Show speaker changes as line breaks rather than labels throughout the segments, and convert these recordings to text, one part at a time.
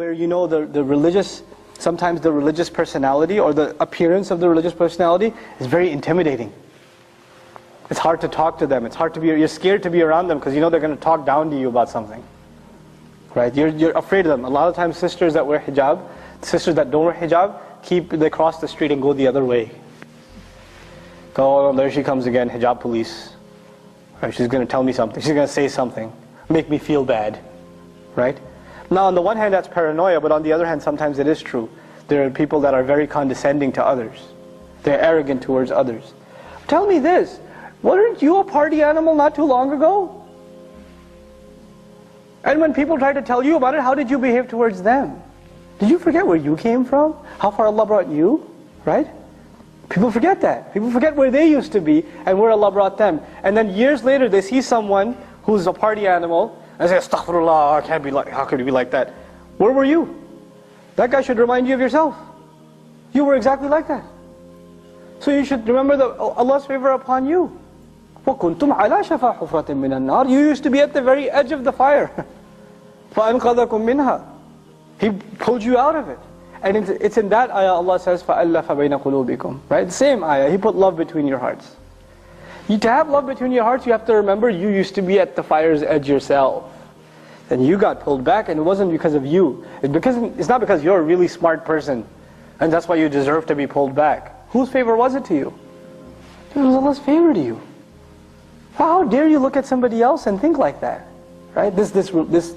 where the religious, sometimes the religious personality or the appearance of the religious personality is very intimidating. It's hard to talk to them. It's hard to be, you're scared to be around them because you know they're going to talk down to you about something. Right? You're afraid of them. A lot of times sisters that wear hijab, sisters that don't wear hijab, they cross the street and go the other way. Oh, there she comes again, hijab police. Right? She's going to tell me something. She's going to say something. Make me feel bad. Right? Now on the one hand that's paranoia, but on the other hand sometimes it is true. There are people that are very condescending to others. They're arrogant towards others. Tell me this. Weren't you a party animal not too long ago? And when people try to tell you about it, how did you behave towards them? Did you forget where you came from? How far Allah brought you? Right? People forget that. People forget where they used to be and where Allah brought them. And then years later they see someone who's a party animal and say, Astaghfirullah, how could you be like that? Where were you? That guy should remind you of yourself. You were exactly like that. So you should remember Allah's favor upon you. وَكُنْتُمْ عَلَى شَفَا حُفْرَةٍ مِّنَ النَّارِ. You used to be at the very edge of the fire. فَأَنْقَذَكُمْ مِنْهَا. He pulled you out of it. And it's in that ayah Allah says, فَأَلَّفَ بَيْنَ قُلُوبِكُمْ. Right? The same ayah. He put love between your hearts. To have love between your hearts, you have to remember you used to be at the fire's edge yourself. And you got pulled back, and it wasn't because of you. It's not because you're a really smart person, and that's why you deserve to be pulled back. Whose favor was it to you? It was Allah's favor to you. How dare you look at somebody else and think like that? Right? This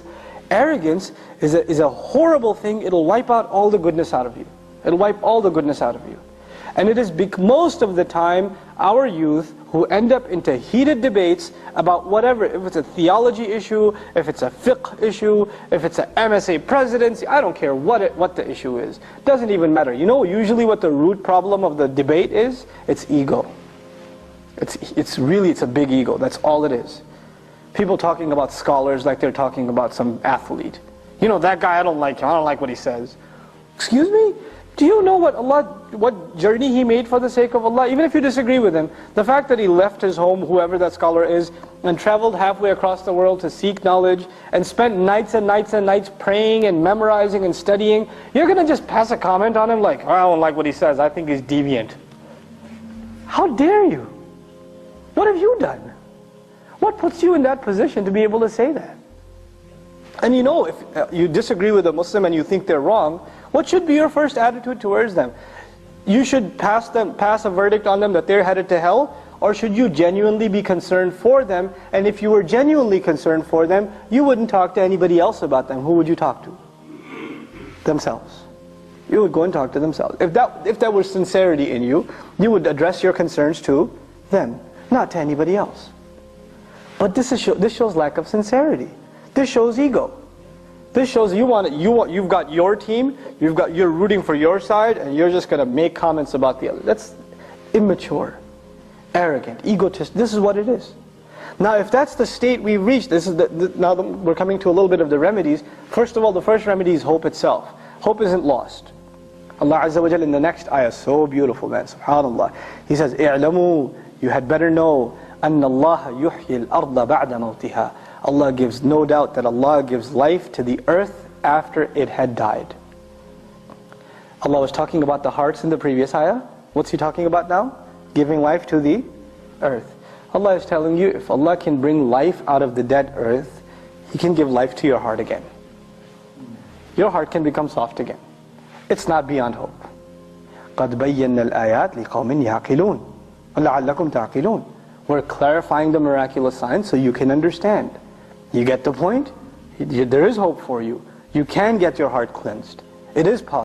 arrogance is a horrible thing. It'll wipe out all the goodness out of you. It'll wipe all the goodness out of you. And it is most of the time our youth who end up into heated debates about whatever, if it's a theology issue, if it's a fiqh issue, if it's an MSA presidency, I don't care what the issue is. Doesn't even matter. You know usually what the root problem of the debate is? It's ego. It's a big ego. That's all it is. People talking about scholars like they're talking about some athlete. You know, that guy, I don't like him. I don't like what he says. Excuse me? Do you know what journey he made for the sake of Allah? Even if you disagree with him, the fact that he left his home, whoever that scholar is, and traveled halfway across the world to seek knowledge, and spent nights and nights and nights praying and memorizing and studying, you're going to just pass a comment on him like, I don't like what he says, I think he's deviant. How dare you? What have you done? What puts you in that position to be able to say that? And you know, if you disagree with a Muslim and you think they're wrong, what should be your first attitude towards them? You should pass a verdict on them that they're headed to hell, or should you genuinely be concerned for them? And if you were genuinely concerned for them, you wouldn't talk to anybody else about them. Who would you talk to? Themselves. You would go and talk to themselves. If that was sincerity in you, you would address your concerns to them, not to anybody else. But this shows lack of sincerity. This shows ego. This shows you've got your team, you're rooting for your side, and you're just going to make comments about the other. That's immature, arrogant, egotist. This is what it is. Now, if that's the state we've reached, now we're coming to a little bit of the remedies. First of all, the first remedy is hope itself. Hope isn't lost. Allah Azza wa Jal in the next ayah, so beautiful, man, subhanallah. He says, "I'lamu, you had better know, anna Allah yuhyi al-arda ba'da mawtiha." Allah gives, no doubt that Allah gives life to the earth after it had died. Allah was talking about the hearts in the previous ayah. What's He talking about now? Giving life to the earth. Allah is telling you, if Allah can bring life out of the dead earth, He can give life to your heart again. Your heart can become soft again. It's not beyond hope. قَدْ بَيَّنَّا الْآيَاتِ لِقَوْمٍ يَعْقِلُونَ وَلَعَلَّكُمْ تَعْقِلُونَ. We're clarifying the miraculous signs so you can understand. You get the point? There is hope for you. You can get your heart cleansed. It is possible.